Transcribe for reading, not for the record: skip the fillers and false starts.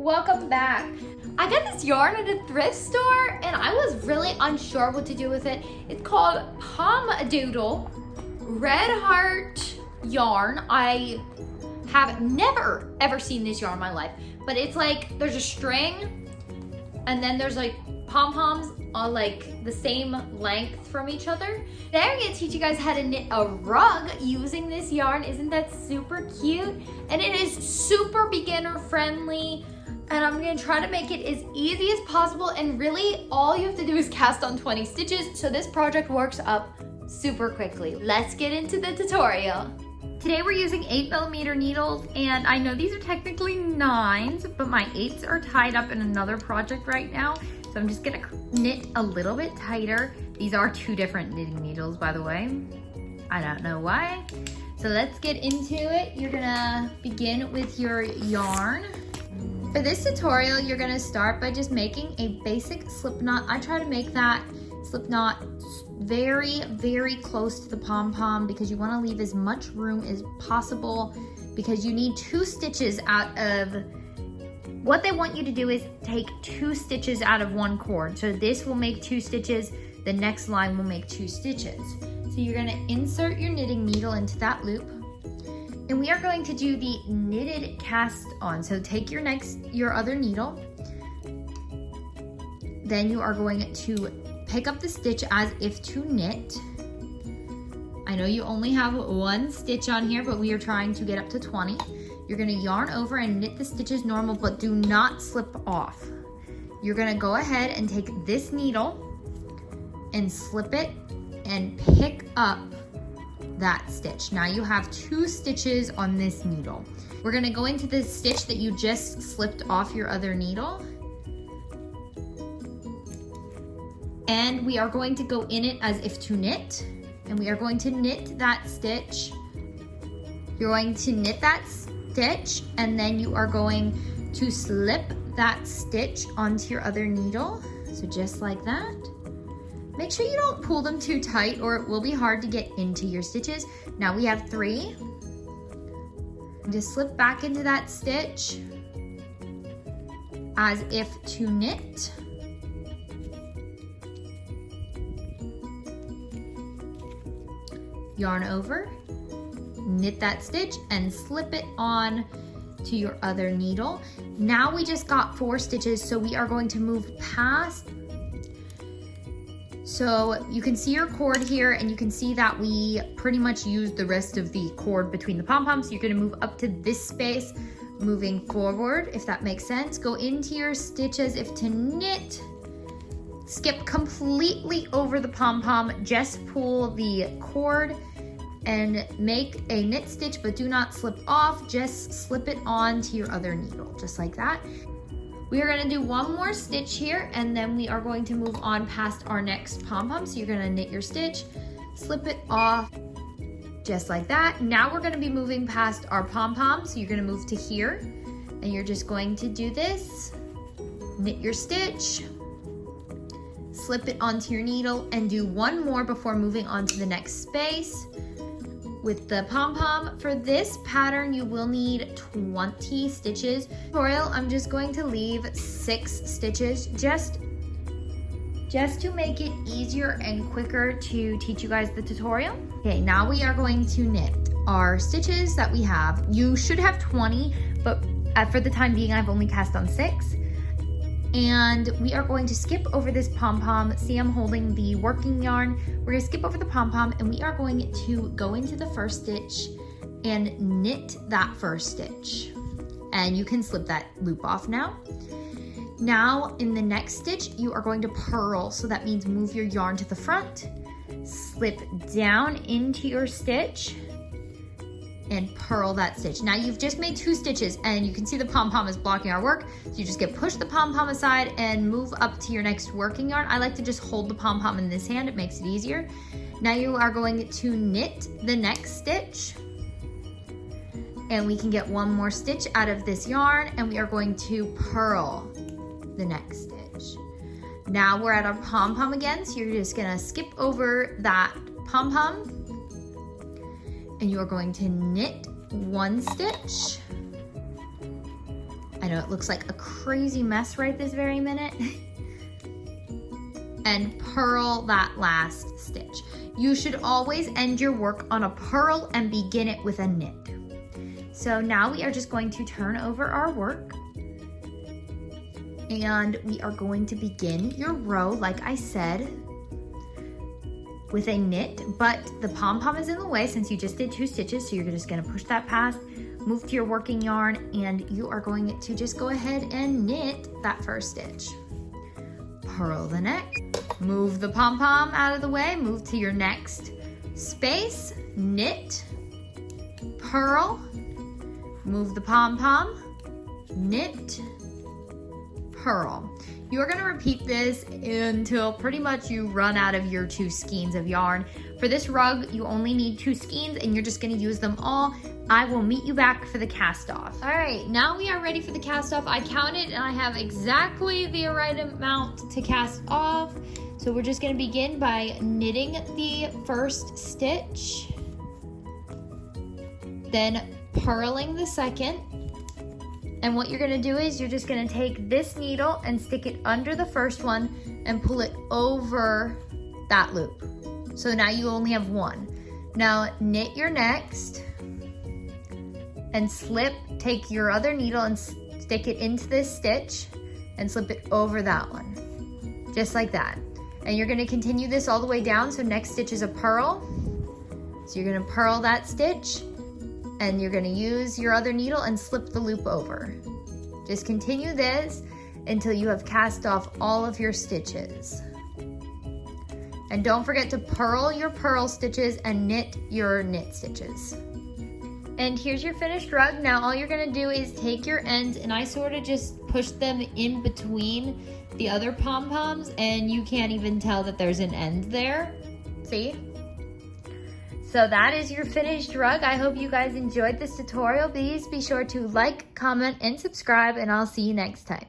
Welcome back. I got this yarn at a thrift store and I was really unsure what to do with it. It's called Pom Doodle Red Heart yarn. I have never ever seen this yarn in my life, but it's like there's a string and then there's like pom-poms on like the same length from each other. Today I'm gonna teach you guys how to knit a rug using this yarn. Isn't that super cute? And it is super beginner friendly. And I'm gonna try to make it as easy as possible. And really all you have to do is cast on 20 stitches. So this project works up super quickly. Let's get into the tutorial. Today we're using 8mm needles, and I know these are technically 9s, but my 8s are tied up in another project right now. So I'm just gonna knit a little bit tighter. These are 2 different knitting needles, by the way. I don't know why. So let's get into it. You're gonna begin with your yarn. For this tutorial, you're gonna start by just making a basic slip knot. I try to make that slip knot very, very close to the pom-pom because you wanna leave as much room as possible because you need 2 stitches out of, what they want you to do is take 2 stitches out of 1 cord. So this will make 2 stitches, the next line will make 2 stitches. So you're gonna insert your knitting needle into that loop. And we are going to do the knitted cast on. So take your other needle. Then you are going to pick up the stitch as if to knit. I know you only have 1 stitch on here, but we are trying to get up to 20. You're gonna yarn over and knit the stitches normal, but do not slip off. You're gonna go ahead and take this needle and slip it and pick up that stitch. Now you have 2 stitches on this needle. We're gonna go into the stitch that you just slipped off your other needle. And we are going to go in it as if to knit. And we are going to knit that stitch. You're going to knit that stitch and then you are going to slip that stitch onto your other needle. So just like that. Make sure you don't pull them too tight or it will be hard to get into your stitches. Now we have 3. Just slip back into that stitch as if to knit. Yarn over, knit that stitch and slip it on to your other needle. Now we just got 4 stitches, so we are going to move past. So you can see your cord here and you can see that we pretty much used the rest of the cord between the pom-poms. So you're gonna move up to this space, moving forward, if that makes sense. Go into your stitch as if to knit. Skip completely over the pom-pom, just pull the cord and make a knit stitch, but do not slip off, just slip it on to your other needle, just like that. We are gonna do 1 more stitch here and then we are going to move on past our next pom-pom. So you're gonna knit your stitch, slip it off, just like that. Now we're gonna be moving past our pom-pom. So you're gonna move to here and you're just going to do this, knit your stitch, slip it onto your needle and do 1 more before moving on to the next space. With the pom-pom, for this pattern, you will need 20 stitches. Tutorial, I'm just going to leave 6 stitches just to make it easier and quicker to teach you guys the tutorial. Okay, now we are going to knit our stitches that we have. You should have 20, but for the time being, I've only cast on 6. And we are going to skip over this pom-pom. See, I'm holding the working yarn. We're gonna skip over the pom-pom and we are going to go into the first stitch and knit that first stitch. And you can slip that loop off now. Now in the next stitch, you are going to purl. So that means move your yarn to the front, slip down into your stitch, and purl that stitch. Now you've just made 2 stitches and you can see the pom-pom is blocking our work. So you just get push the pom-pom aside and move up to your next working yarn. I like to just hold the pom-pom in this hand, it makes it easier. Now you are going to knit the next stitch and we can get 1 more stitch out of this yarn and we are going to purl the next stitch. Now we're at our pom-pom again, so you're just gonna skip over that pom-pom and you are going to knit 1 stitch I know it looks like a crazy mess right this very minute. And purl that last stitch. You should always end your work on a purl and begin it with a knit. So now we are just going to turn over our work, and we are going to begin your row, like I said, with a knit, but the pom-pom is in the way since you just did 2 stitches, so you're just gonna push that past, move to your working yarn, and you are going to just go ahead and knit that first stitch. Purl the neck, move the pom-pom out of the way, move to your next space, knit, purl, move the pom-pom, knit, purl. You're gonna repeat this until pretty much you run out of your 2 skeins of yarn. For this rug, you only need 2 skeins and you're just gonna use them all. I will meet you back for the cast off. All right, now we are ready for the cast off. I counted and I have exactly the right amount to cast off. So we're just gonna begin by knitting the first stitch, then purling the second. And what you're gonna do is you're just gonna take this needle and stick it under the first one and pull it over that loop. So now you only have 1. Now knit your next and slip, take your other needle and stick it into this stitch and slip it over that one, just like that. And you're gonna continue this all the way down. So next stitch is a purl. So you're gonna purl that stitch and you're gonna use your other needle and slip the loop over. Just continue this until you have cast off all of your stitches. And don't forget to purl your purl stitches and knit your knit stitches. And here's your finished rug. Now all you're gonna do is take your ends, and I sort of just push them in between the other pom-poms, and you can't even tell that there's an end there. See? So that is your finished rug. I hope you guys enjoyed this tutorial. Please be sure to like, comment, and subscribe, and I'll see you next time.